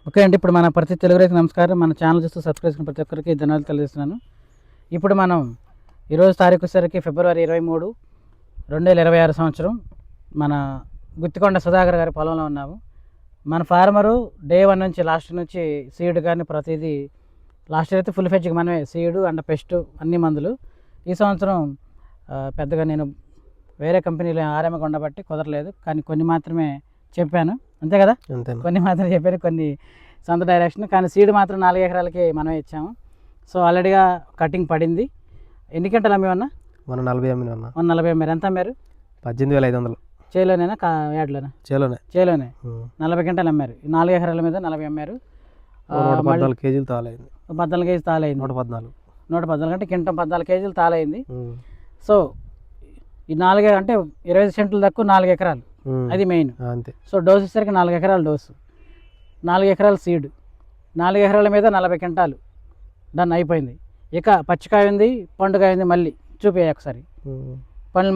Okay అండి, ఇప్పుడు మన ప్రతి తెలుగు రైతు నమస్కారం. మన ఛానల్ చూస్తూ సబ్స్క్రైబ్ చేసుకున్న ప్రతి ఒక్కరికి ధన్యవాదాలు తెలియజేస్తున్నాను. ఇప్పుడు మనం ఈరోజు తారీఖు వచ్చేసరికి ఫిబ్రవరి 23, 2026 సంవత్సరం. మన గుత్తికొండ సుధాకర్ గారి పొలంలో ఉన్నాము. మన ఫార్మరు డే 1 నుంచి లాస్ట్ నుంచి సీడ్ కానీ ప్రతిదీ లాస్ట్ ఇయర్ అయితే ఫుల్ ఫెడ్జ్కి మనమే సీడు అండ్ పెస్ట్ అన్ని మందులు. ఈ సంవత్సరం పెద్దగా నేను వేరే కంపెనీలో ఆర్ఎం ఉండబట్టి కుదరలేదు, కానీ కొన్ని మాత్రమే చెప్పాను, అంతే కదా. కొన్ని మాత్రం చెప్పాను, కొన్ని సొంత డైరెక్షన్. కానీ సీడ్ మాత్రం 4 ఎకరాలకి మనమే ఇచ్చాము. సో ఆల్రెడీగా కటింగ్ పడింది. ఎన్ని గంటలు అమ్మేవన్నా? మన 40 అమ్మినా. 40 అమ్మారు. ఎంత అమ్మారు? 18,500. చేలోనేనా యాడ్లోనా? చేలోనే 40 గంటలు అమ్మారు. 4 ఎకరాల మీద 40 అమ్మారు. 114 కేజీలు తాలైంది. 14 కేజీలు తాలైంది. 114 అంటే కింటం 14 కేజీలు తాలైంది. సో ఈ 4 అంటే 25 సెంట్లు తక్కువ 4 ఎకరాలు, అది మెయిన్. అంతే. సో డోసు వచ్చేసరికి 4 ఎకరాల డోసు, 4 ఎకరాల సీడ్, 4 ఎకరాల మీద 40 క్వింటాలు డన్ అయిపోయింది. ఇక పచ్చికాయ ఉంది, పండుకాయ ఉంది. మళ్ళీ చూపే ఒకసారి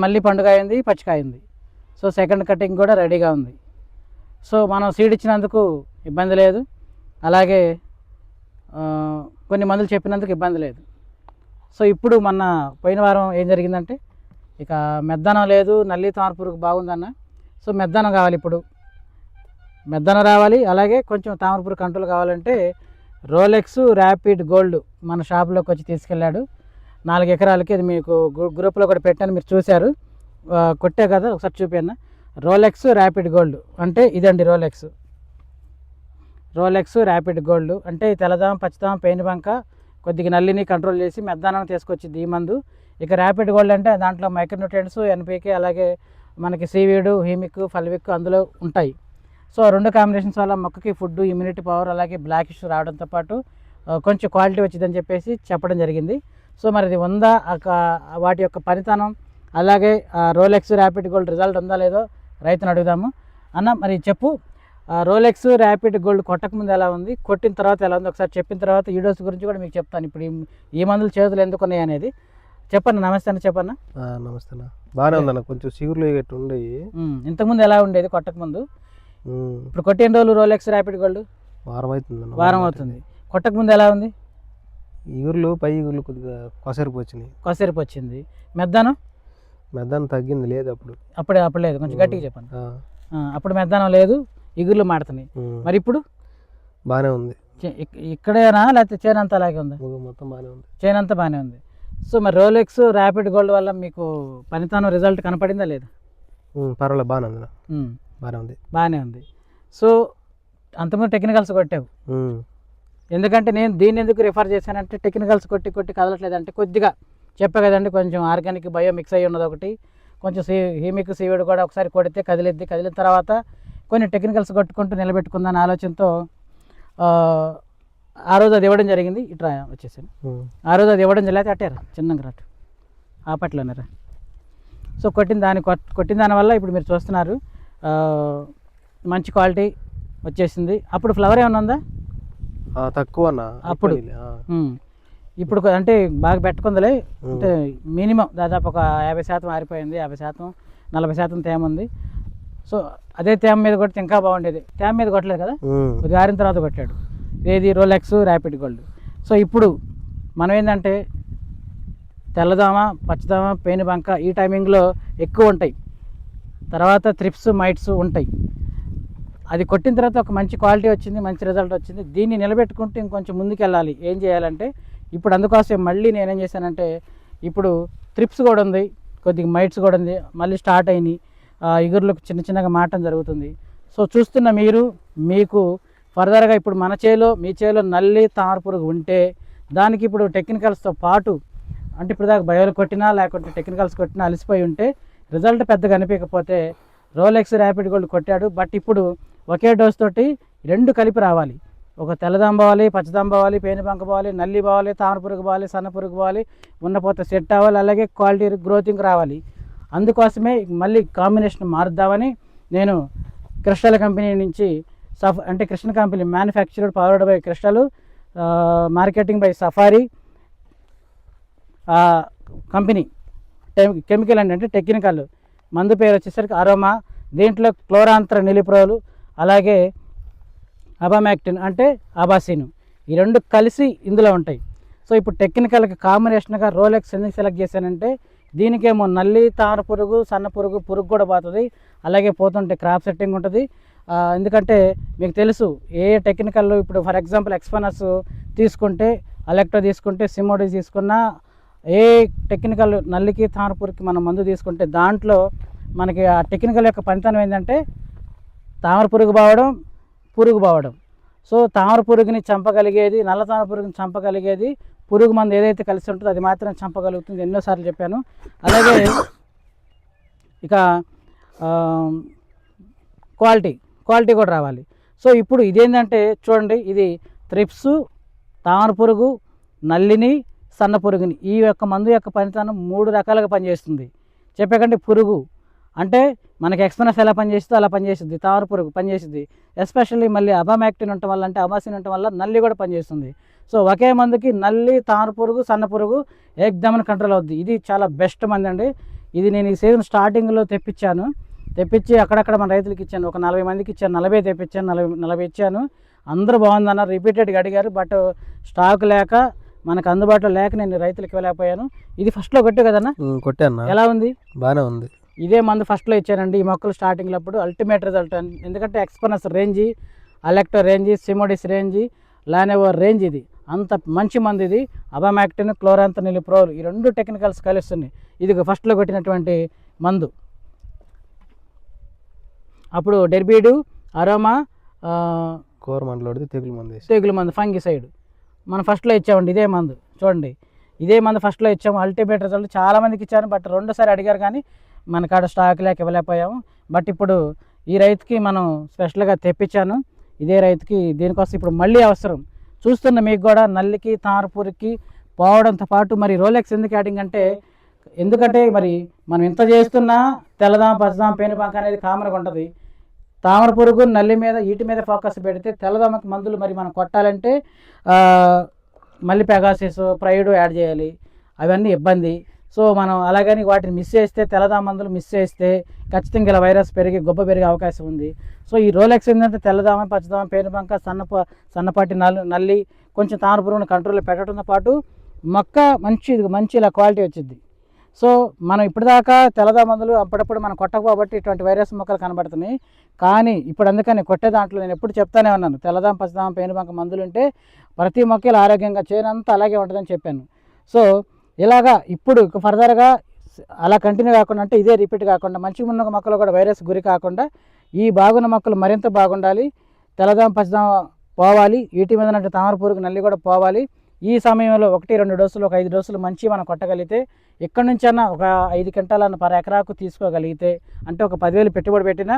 మళ్ళీ పండుకాయ ఉంది, పచ్చికాయ ఉంది. సో సెకండ్ కటింగ్ కూడా రెడీగా ఉంది. సో మనం సీడ్ ఇచ్చినందుకు ఇబ్బంది లేదు, అలాగే కొన్ని మందులు చెప్పినందుకు ఇబ్బంది లేదు. సో ఇప్పుడు మొన్న పోయిన వారం ఏం జరిగిందంటే, ఇక మెద్దనం లేదు, నల్లి తామరపురుగు బాగుందన్న. సో మెద్దనం కావాలి, ఇప్పుడు మెద్దనం రావాలి. అలాగే కొంచెం తామరపురుగు కంట్రోల్ కావాలంటే రోలెక్స్ ర్యాపిడ్ గోల్డ్ మన షాప్లోకి వచ్చి తీసుకెళ్ళాడు. 4 ఎకరాలకి. అది మీకు గ్రూప్లో కూడా పెట్టాను, మీరు చూశారు, కొట్టే కదా, ఒకసారి చూపాను. రోలెక్స్ ర్యాపిడ్ గోల్డ్ అంటే ఇదండి. రోలెక్స్ ర్యాపిడ్ గోల్డ్ అంటే తెల్లదాం, పచ్చదాం, పెయిన్ బంక, కొద్దిగా నల్లిని కంట్రోల్ చేసి మెద్దనాన్ని తీసుకొచ్చింది ఈ మందు. ఇక ర్యాపిడ్ గోల్డ్ అంటే దాంట్లో మైక్రోన్యూట్రియంట్స్, ఎన్పీకే, అలాగే మనకి సీవీడు, హీమిక్, ఫల్విక్ అందులో ఉంటాయి. సో 2 కాంబినేషన్స్ వల్ల మొక్కకి ఫుడ్, ఇమ్యూనిటీ పవర్, అలాగే బ్లాక్ ఇష్యూ రావడంతో పాటు కొంచెం క్వాలిటీ వచ్చిందని చెప్పేసి చెప్పడం జరిగింది. సో మరి ఇది ఉందా, వాటి యొక్క పనితనం, అలాగే రోలెక్స్ ర్యాపిడ్ గోల్డ్ రిజల్ట్ ఉందా లేదో రైతుని అడుగుదాము. అన్న మరి చెప్పు, రోలెక్స్ ర్యాపిడ్ గోల్డ్ కొట్టకముందు ఎలా ఉంది, కొట్టిన తర్వాత ఎలా ఉంది, ఒకసారి చెప్పిన తర్వాత ఈ డోస్ గురించి కూడా మీకు చెప్తాను. ఇప్పుడు ఈ మందులు చేతులు ఎందుకు ఉన్నాయి అనేది చెప్పన్న. నమస్తే అన్న. చెప్పన్న. నమస్తే అన్న. బాగానే ఉందన్న, కొంచెం సిగురులు ఉండే. ఇంతకుముందు ఎలా ఉండేది కొట్టకముందు? ఇప్పుడు కొట్టిన రోజులు రోలెక్స్ ర్యాపిడ్ గోల్డ్? వారం అవుతుంది. కొట్టకముందు ఎలా ఉంది? ఈగుర్లు పై ఈగుర్లు కొద్దిగా కొసరిపు వచ్చింది. మెద్దనం తగ్గింది లేదు అప్పుడు లేదు. కొంచెం గట్టిగా చెప్పండి. అప్పుడు మెద్దనం లేదు, ఇగుర్లు మాడుతున్నాయి. మరి ఇప్పుడు బాగానే ఉంది. ఇక్కడేనా లేకపోతే చేనంతా అలాగే ఉంది? మొత్తం బాగానే ఉంది, చేనంతా బాగానే ఉంది. సో మరి రోలెక్స్ ర్యాపిడ్ గోల్డ్ వల్ల మీకు పనితనం రిజల్ట్ కనపడిందా లేదా? పర్వాలేదు, బాగానే ఉంది. సో అంతకుముందు టెక్నికల్స్ కొట్టావు. ఎందుకంటే నేను దీన్ని ఎందుకు రిఫర్ చేశానంటే, టెక్నికల్స్ కొట్టి కదలట్లేదంటే కొద్దిగా చెప్పా కదండి, కొంచెం ఆర్గానిక్ బయో మిక్స్ అయ్యి ఉన్నది ఒకటి, కొంచెం హీమిక్, సీవిడ్ కూడా ఒకసారి కొడితే కదిలిన తర్వాత కొన్ని టెక్నికల్స్ కొట్టుకుంటూ నిలబెట్టుకుందాని ఆలోచనతో ఆ రోజు అది ఇవ్వడం జరిగింది. ఇట్లా వచ్చేసాను. ఆ రోజు అది ఇవ్వడం జరిగితే అట్టారా చిన్నగా రాటు ఆపట్లోనేరా. సో కొట్టిన దానివల్ల ఇప్పుడు మీరు చూస్తున్నారు మంచి క్వాలిటీ వచ్చేసింది. అప్పుడు ఫ్లవర్ ఏమన్నా ఉందా? తక్కువ అప్పుడు. ఇప్పుడు అంటే బాగా పెట్టుకుందిలే, అంటే మినిమం దాదాపు ఒక 50% ఆరిపోయింది, 50%, 40% తేమ ఉంది. సో అదే తేమ మీద కొడితే ఇంకా బాగుండేది. తేమ మీద కొట్టలేదు కదా, కొద్దిగా ఆరిన తర్వాత కొట్టాడు. ఏది రోలెక్స్ ర్యాపిడ్ గోల్డ్. సో ఇప్పుడు మనం ఏంటంటే తెల్లదామ, పచ్చదామ, పెయిన్ బంక ఈ టైమింగ్లో ఎక్కువ ఉంటాయి. తర్వాత త్రిప్స్, మైట్స్ ఉంటాయి. అది కొట్టిన తర్వాత ఒక మంచి క్వాలిటీ వచ్చింది, మంచి రిజల్ట్ వచ్చింది. దీన్ని నిలబెట్టుకుంటూ ఇంకొంచెం ముందుకు వెళ్ళాలి. ఏం చేయాలంటే ఇప్పుడు అందుకోసం మళ్ళీ నేనేం చేశానంటే, ఇప్పుడు త్రిప్స్ కూడా ఉంది, కొద్దిగా మైట్స్ కూడా ఉంది, మళ్ళీ స్టార్ట్ అయినాయి. ఇగుర్లకు చిన్నగా మాటం జరుగుతుంది. సో చూస్తున్న మీకు ఫర్దర్గా ఇప్పుడు మన చేలో, మీ చేలో నల్లి తామరపురుగు ఉంటే దానికి ఇప్పుడు టెక్నికల్స్తో పాటు, అంటే ఇప్పుడు దాకా బయోలు కొట్టినా లేకుంటే టెక్నికల్స్ కొట్టినా అలసిపోయి ఉంటే రిజల్ట్ పెద్దగా అనిపించకపోతే రోలెక్స్ ర్యాపిడ్ గోల్డ్ కొట్టాడు. బట్ ఇప్పుడు ఒకే డోస్ తోటి 2 కలిపి రావాలి. ఒక తెల్లదాం పోవాలి, పచ్చదాం పోవాలి, పేను బంక పోవాలి, నల్లి పోవాలి, తామరపురుగు పోవాలి, సన్నపురుగు పోవాలి, ఉన్నపోతే సెట్ అవ్వాలి, అలాగే క్వాలిటీ గ్రోతింగ్ రావాలి. అందుకోసమే మళ్ళీ కాంబినేషన్ మారుద్దామని నేను క్రిస్టల్ కంపెనీ నుంచి అంటే Krishna company manufactured, powered by crystal, marketing by safari company, chemical అంటే టెక్నికల్ మందు పేరు వచ్చేసరికి అరోమా. దీంట్లో క్లోరాంత్ర నిలిప్రోలు, అలాగే అబామాక్టిన్ అంటే అబాసిన్, ఈ రెండు కలిసి ఇందులో ఉంటాయి. సో ఇప్పుడు టెక్నికల్గా కాంబినేషన్గా రోలెక్స్ ఎందుకు సెలెక్ట్ చేశానంటే దీనికేమో నల్లి, తామర పురుగు, సన్న పురుగు కూడా పోతుంది, అలాగే పోతుంటే క్రాప్ సెట్టింగ్ ఉంటుంది. ఎందుకంటే మీకు తెలుసు ఏ టెక్నికల్ ఇప్పుడు ఫర్ ఎగ్జాంపుల్ ఎక్స్పనస్ తీసుకుంటే, అలెక్టో తీసుకుంటే, సిమోడిస్ తీసుకున్నా, ఏ టెక్నికల్ నల్లికి తామర పురుగుకి మనం మందు తీసుకుంటే దాంట్లో మనకి ఆ టెక్నికల్ యొక్క పనితనం ఏంటంటే తామర పురుగు బావడం. సో తామర పురుగుని చంపగలిగేది, నల్ల తామర పురుగుని చంపగలిగేది పురుగు మందు ఏదైతే కలిసి ఉంటుందో అది మాత్రం చంపగలుగుతుంది, ఎన్నోసార్లు చెప్పాను. అలాగే ఇక క్వాలిటీ కూడా రావాలి. సో ఇప్పుడు ఇదేంటంటే చూడండి, ఇది త్రిప్స్, తామర పురుగు, నల్లిని, సన్న పురుగుని ఈ యొక్క మందు యొక్క పనితనం 3 రకాలుగా పనిచేస్తుంది. చెప్పకండి పురుగు అంటే మనకి ఎక్స్పనస్ ఎలా పనిచేస్తుందో అలా పనిచేస్తుంది, తామర పురుగు పనిచేస్తుంది, ఎస్పెషల్లీ మళ్ళీ అబామాక్టిన్ ఉండటం వల్ల అంటే అబాసిన్ ఉండటం వల్ల నల్లి కూడా పనిచేస్తుంది. సో ఒకే మందుకి నల్లి, తామర పురుగు, సన్న పురుగు ఏకదమన కంట్రోల్ అవుద్ది. ఇది చాలా బెస్ట్ మంది అండి. ఇది నేను ఈ సీజన్ స్టార్టింగ్లో తెప్పించి అక్కడక్కడ మన రైతులకి ఇచ్చాను, ఒక 40 మందికి ఇచ్చాను, 40 తెప్పించాను, 40 ఇచ్చాను. అందరూ బాగుందన్నారు, రిపీటెడ్గా అడిగారు. బట్ స్టాక్ లేక మనకు అందుబాటులో లేక నేను రైతులకు ఇవ్వలేకపోయాను. ఇది ఫస్ట్లో కొట్టే కదన్నా? కొట్టాను. ఎలా ఉంది? బాగానే ఉంది. ఇదే మందు ఫస్ట్లో ఇచ్చానండి ఈ మొక్కలు స్టార్టింగ్లో. అప్పుడు అల్టిమేట్ రిజల్ట్. ఎందుకంటే ఎక్స్పనస్ రేంజి, అలెక్టో రేంజి, సిమోడిస్ రేంజి, లానెవర్ రేంజ్, ఇది అంత మంచి మందు. ఇది అబామాక్టిన్, క్లోరాంథనిలిప్రోల్ ఈ 2 టెక్నికల్స్ కలుస్తున్నాయి. ఇది ఫస్ట్లో కొట్టినటువంటి మందు. అప్పుడు డెర్బీడు, అరోమా, కోరమండలోది తెగులు మందు ఫంగిసైడ్ మనం ఫస్ట్లో ఇచ్చామండి. ఇదే మందు చూడండి, ఇదే మందు ఫస్ట్లో ఇచ్చాము. అల్టిమేట్ రిజల్ట్ చాలామందికి ఇచ్చాను. బట్ 2 సారి అడిగారు కానీ మన కాడ స్టాక్ లేక ఇవ్వలేకపోయాము. బట్ ఇప్పుడు ఈ రైతుకి మనం స్పెషల్గా తెప్పించాను. ఇదే రైతుకి దీనికోసం ఇప్పుడు మళ్ళీ అవసరం. చూస్తున్న మీకు కూడా నల్లికి, తామరపూరికి పోవడంతో పాటు మరి రోలెక్స్ ఎందుకు యాడింగ్ అంటే, ఎందుకంటే మరి మనం ఇంత చేస్తున్నా తెల్లదామ, పచ్చదామ, పేనుబంక అనేది కామన్గా ఉంటుంది. తామర పురుగు, నల్లి మీద, వీటి మీద ఫోకస్ పెడితే తెల్లదామకి మందులు మరి మనం కొట్టాలంటే మళ్ళీ పెగాసిస్, ప్రైడ్ యాడ్ చేయాలి, అవన్నీ ఇబ్బంది. సో మనం అలాగని వాటిని మిస్ చేస్తే, తెల్లదామ మందులు మిస్ చేస్తే ఖచ్చితంగా ఇలా వైరస్ పెరిగి గొప్ప పెరిగే అవకాశం ఉంది. సో ఈ రోలెక్స్ ఏంటంటే తెల్లదామ, పచ్చదామ, పేనుబంక, సన్నపాటి నల్లి, కొంచెం తామర పురుగుని కంట్రోల్లో పెట్టడంతో పాటు మొక్క మంచి ఇలా క్వాలిటీ వచ్చింది. సో మనం ఇప్పటిదాకా తెల్లదామ మందులు అప్పుడప్పుడు మనం కొట్టకపోబట్టి ఇటువంటి వైరస్ మొక్కలు కనబడుతున్నాయి. కానీ ఇప్పుడు అందుకని కొట్టే దాంట్లో నేను ఎప్పుడు చెప్తానే ఉన్నాను, తెల్లదామ, పచ్చదామ, పేనుబంక మందులు ఉంటే ప్రతి మొక్కలు ఆరోగ్యంగా చేయనంతా అలాగే ఉంటుందని చెప్పాను. సో ఇలాగా ఇప్పుడు ఫర్దర్గా అలా కంటిన్యూ కాకుండా, అంటే ఇదే రిపీట్ కాకుండా, మంచిగా ఉన్న మొక్కలు కూడా వైరస్ గురి కాకుండా ఈ బాగున్న మొక్కలు మరింత బాగుండాలి. తెల్లదామ, పచ్చదామ పోవాలి, వీటి మీద అంటే తామర పురుగు, నల్లి కూడా పోవాలి. ఈ సమయంలో 1-2 డోసులు, ఒక 5 డోసులు మంచి మనం కొట్టగలిగితే ఎక్కడి నుంచైనా ఒక 5 క్వింటాలను పర్ ఎకరాకు తీసుకోగలిగితే, అంటే ఒక 10,000 పెట్టుబడి పెట్టినా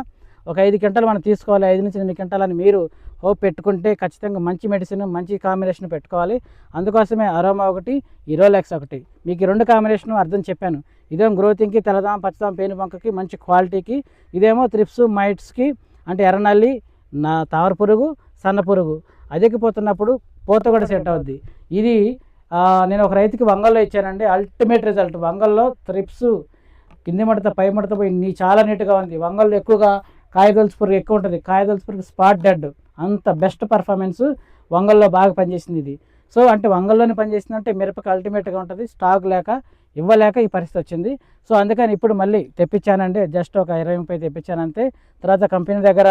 ఒక 5 క్వింటాలు మనం తీసుకోవాలి. 5-8 క్వింటాలని మీరు హోప్ పెట్టుకుంటే ఖచ్చితంగా మంచి మెడిసిన్, మంచి కాంబినేషన్ పెట్టుకోవాలి. అందుకోసమే అరోమా ఒకటి, రోలెక్స్ ఒకటి, మీకు 2 కాంబినేషన్ అర్థం చెప్పాను. ఇదేమో గ్రోతింగ్కి, తెల్లదామ, పచ్చదామ, పేనుబంకకి మంచి క్వాలిటీకి, ఇదేమో త్రిప్స్, మైట్స్కి అంటే ఎర్రనల్లి, తామర పురుగు, సన్న పురుగు అదికిపోతున్నప్పుడు పూత కూడా సెట్ అవుద్ది. ఇది నేను ఒక రైతుకి వంగల్లో ఇచ్చానండి, అల్టిమేట్ రిజల్ట్. వంగల్లో త్రిప్స్ కింది మడత పై మడత పోయి చాలా నీట్గా ఉంది. వంగల్లో ఎక్కువగా కాయదొలుసు పురుగు ఎక్కువ ఉంటుంది, కాయదొలుసు పురుగు స్పాట్ డెడ్, అంత బెస్ట్ పర్ఫార్మెన్స్ వంగల్లో బాగా పనిచేసింది ఇది. సో అంటే వంగల్లోనే పనిచేసిందంటే మిరపకి అల్టిమేట్గా ఉంటుంది. స్టాక్ లేక ఇవ్వలేక ఈ పరిస్థితి వచ్చింది. సో అందుకని ఇప్పుడు మళ్ళీ తెప్పించానండి, జస్ట్ ఒక 20-30 తెప్పించానంతే. తర్వాత కంపెనీ దగ్గర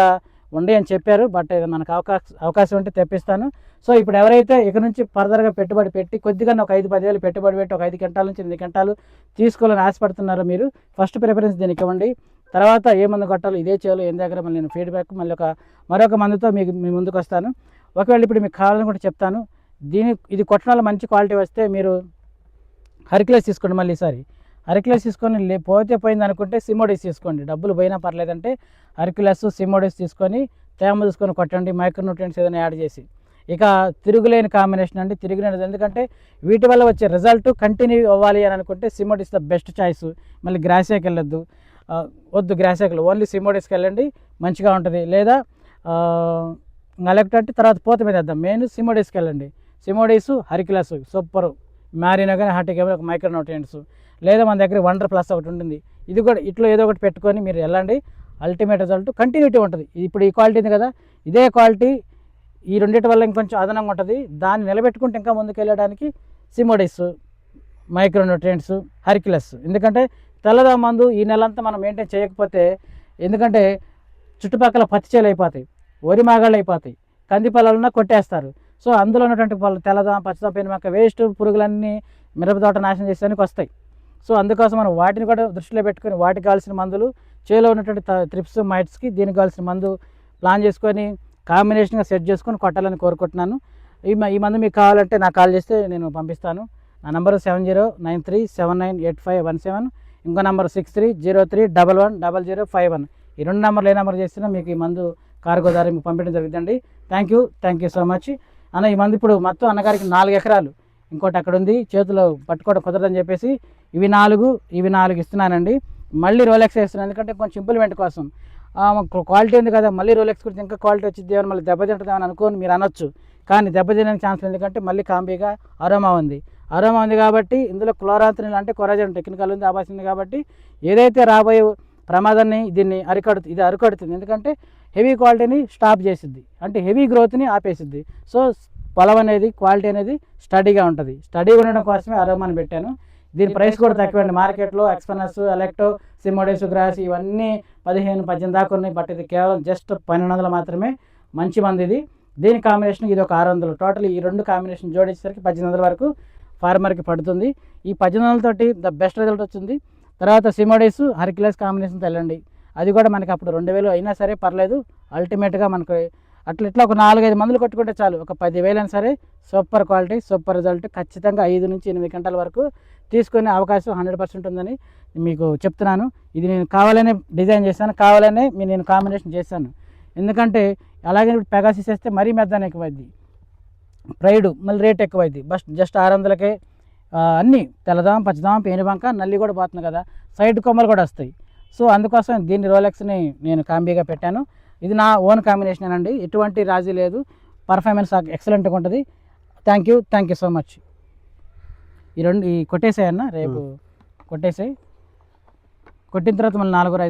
ఉండి అని చెప్పారు, బట్ మనకు అవకాశం ఉంటే తెప్పిస్తాను. సో ఇప్పుడు ఎవరైతే ఇక నుంచి ఫర్దర్గా పెట్టుబడి పెట్టి కొద్దిగా ఒక 5-10 వేలు పెట్టుబడి పెట్టి ఒక 5 క్వింటాల నుంచి 8 క్వింటాలు తీసుకోవాలని ఆశపడుతున్నారో మీరు ఫస్ట్ ప్రిఫరెన్స్ దీనికి ఇవ్వండి. తర్వాత ఏ మందు కొట్టాలో ఇదే చేయాలో ఏం దగ్గర మళ్ళీ నేను ఫీడ్బ్యాక్ మళ్ళీ మరొక మందుతో మీ ముందుకు వస్తాను. ఒకవేళ ఇప్పుడు మీకు కావాలని కూడా చెప్తాను. ఇది కొట్టడం వల్ల మంచి క్వాలిటీ వస్తే మీరు హెర్క్యులస్ తీసుకోండి. మళ్ళీ ఈసారి హెర్క్యులస్ తీసుకొని పోతే పోయింది అనుకుంటే సిమోడిస్ తీసుకోండి. డబ్బులు పోయినా పర్లేదంటే హెర్క్యులస్, సిమోడిస్ తీసుకొని తేమ తీసుకొని కొట్టండి, మైక్రోన్యూట్రియంట్స్ ఏదైనా యాడ్ చేసి. ఇక తిరుగులేని కాంబినేషన్ అండి, తిరుగులేనిది. ఎందుకంటే వీటి వల్ల వచ్చే రిజల్ట్ కంటిన్యూ అవ్వాలి అని అనుకుంటే సిమోడిస్ ద బెస్ట్ చాయిస్. మళ్ళీ గ్రాసియాకి వెళ్ళొద్దు, వద్దు గ్రాసియాకి, ఓన్లీ సిమోడిస్కి వెళ్ళండి, మంచిగా ఉంటుంది. లేదా అలెక్ట్ అంటే తర్వాత పూత మీద వేద్దాం, మెయిన్ సిమోడిస్కి వెళ్ళండి. సిమోడిస్, హెర్క్యులస్ సూపర్, మ్యారినో కానీ హార్టిక్ ఒక మైక్రోన్యూట్రియంట్స్, లేదా మన దగ్గర వండర్ ప్లస్ ఒకటి ఉంటుంది. ఇది కూడా ఇట్లా ఏదో ఒకటి పెట్టుకొని మీరు వెళ్ళండి, అల్టిమేట్ రిజల్ట్ కంటిన్యూటీ ఉంటుంది. ఇప్పుడు ఈ క్వాలిటీ ఉంది కదా, ఇదే క్వాలిటీ ఈ రెండింటి వల్ల ఇంకొంచెం అదనంగా ఉంటుంది. దాన్ని నిలబెట్టుకుంటే ఇంకా ముందుకు వెళ్ళడానికి సిమోడిస్, మైక్రోన్యూట్రియంట్స్, హెర్క్యులస్. ఎందుకంటే తెల్లదా మందు ఈ నెలంతా మనం మెయింటైన్ చేయకపోతే, ఎందుకంటే చుట్టుపక్కల పత్తి చేలు అయిపోతాయి, వరి మాగాళ్ళు అయిపోతాయి, కంది పొలాలన్నా కొట్టేస్తారు. సో అందులో ఉన్నటువంటి తెల్లదా, పచ్చదా, పెనుమక్క వేస్ట్ పురుగులన్నీ మిరప తోట నాశనం చేసేదానికి వస్తాయి. సో అందుకోసం మనం వాటిని కూడా దృష్టిలో పెట్టుకొని వాటికి కావాల్సిన మందులు, చేలో ఉన్నటువంటి త్రిప్స్, మైట్స్కి దీనికి కావాల్సిన మందు ప్లాన్ చేసుకొని కాంబినేషన్గా సెట్ చేసుకొని కొట్టాలని కోరుకుంటున్నాను. ఈ మందు మీకు కావాలంటే నాకు కాల్ చేస్తే నేను పంపిస్తాను. నా నంబరు 7093798517, ఇంకో నంబర్ 6303110051. ఈ 2 నెంబర్లు ఏ నెంబర్ చేసినా మీకు ఈ మందు కార్గో ద్వారా మీకు పంపించడం జరుగుతుందండి. థ్యాంక్ యూ సో మచ్ అన్న. ఈ మందు ఇప్పుడు మొత్తం అన్నగారికి 4 ఎకరాలు, ఇంకోటి అక్కడ ఉంది, చేతిలో పట్టుకోవడం కుదరదని చెప్పేసి ఇవి 4 ఇస్తున్నానండి. మళ్ళీ రోలెక్స్ వేస్తున్నాను, ఎందుకంటే కొంచెం ఇంప్లిమెంట్ కోసం. క్వాలిటీ ఉంది కదా, మళ్ళీ రోలెక్స్ గురించి ఇంకా క్వాలిటీ వచ్చింది ఏమని మళ్ళీ దెబ్బతింటుందేమని అనుకోని మీరు అనొచ్చు. కానీ దెబ్బతినడానికి ఛాన్స్ లేదు, ఎందుకంటే మళ్ళీ కాంబీగా అరోమా ఉంది కాబట్టి ఇందులో క్లోరాంత్రిన్ అంటే కొరాజన్ టెక్నికల్ ఉంది, ఆభాస్ ఉంది కాబట్టి ఏదైతే రాబోయే ప్రమాదాన్ని దీన్ని అరికడుతుంది. ఎందుకంటే హెవీ క్వాలిటీని స్టాప్ చేసిద్ది, అంటే హెవీ గ్రోత్ని ఆపేసిద్ది. సో పొలం అనేది క్వాలిటీ అనేది స్టడీగా ఉంటుంది. స్టడీగా ఉండడం కోసమే అరోమాని పెట్టాను. దీని ప్రైస్ కూడా తక్కువండి. మార్కెట్లో ఎక్స్పనస్, ఎలెక్టో, సిమోడెస్, గ్రాస్ ఇవన్నీ 15-18 దాకా ఉన్నాయి. బట్ ఇది కేవలం జస్ట్ 1200 మాత్రమే. మంచి మంది ఇది. దీని కాంబినేషన్ ఇది ఒక 600. టోటల్ ఈ 2 కాంబినేషన్ జోడించేసరికి 1800 వరకు ఫార్మర్కి పడుతుంది. ఈ 1800 తోటి ద బెస్ట్ రిజల్ట్ వచ్చింది. తర్వాత సిమోడెస్, హెర్క్యులస్ కాంబినేషన్ తెల్లండి, అది కూడా మనకి అప్పుడు 2000 అయినా సరే పర్లేదు. అల్టిమేట్గా మనకు ఇట్లా ఒక 4-5 మందులు కొట్టుకుంటే చాలు, ఒక 10,000 అయినా సరే సూపర్ క్వాలిటీ, సూపర్ రిజల్ట్. ఖచ్చితంగా 5-8 గంటల వరకు తీసుకునే అవకాశం 100% ఉందని మీకు చెప్తున్నాను. ఇది నేను కావాలనే డిజైన్ చేశాను, కావాలనే నేను కాంబినేషన్ చేశాను. ఎందుకంటే అలాగే ఇప్పుడు పెగాసిస్ వేస్తే మరీ మెద్దన ఎక్కువైద్ది, ప్రైడ్ మళ్ళీ రేట్ ఎక్కువైద్ది. జస్ట్ 600కే అన్నీ తెల్లదాం, పచ్చదాం, పేనుబంక, నల్లి కూడా పోతుంది కదా, సైడ్ కొమ్మలు కూడా వస్తాయి. సో అందుకోసం దీన్ని రోలెక్స్ని నేను కాంబీగా పెట్టాను. ఇది నా ఓన్ కాంబినేషన్ అండి, ఎటువంటి రాజీ లేదు. పర్ఫార్మెన్స్ ఎక్సలెంట్గా ఉంటుంది. Thank you so much. ఈ కొట్టేసాయన్న, రేపు కొట్టేసాయి. కొట్టిన తర్వాత మళ్ళీ 4-5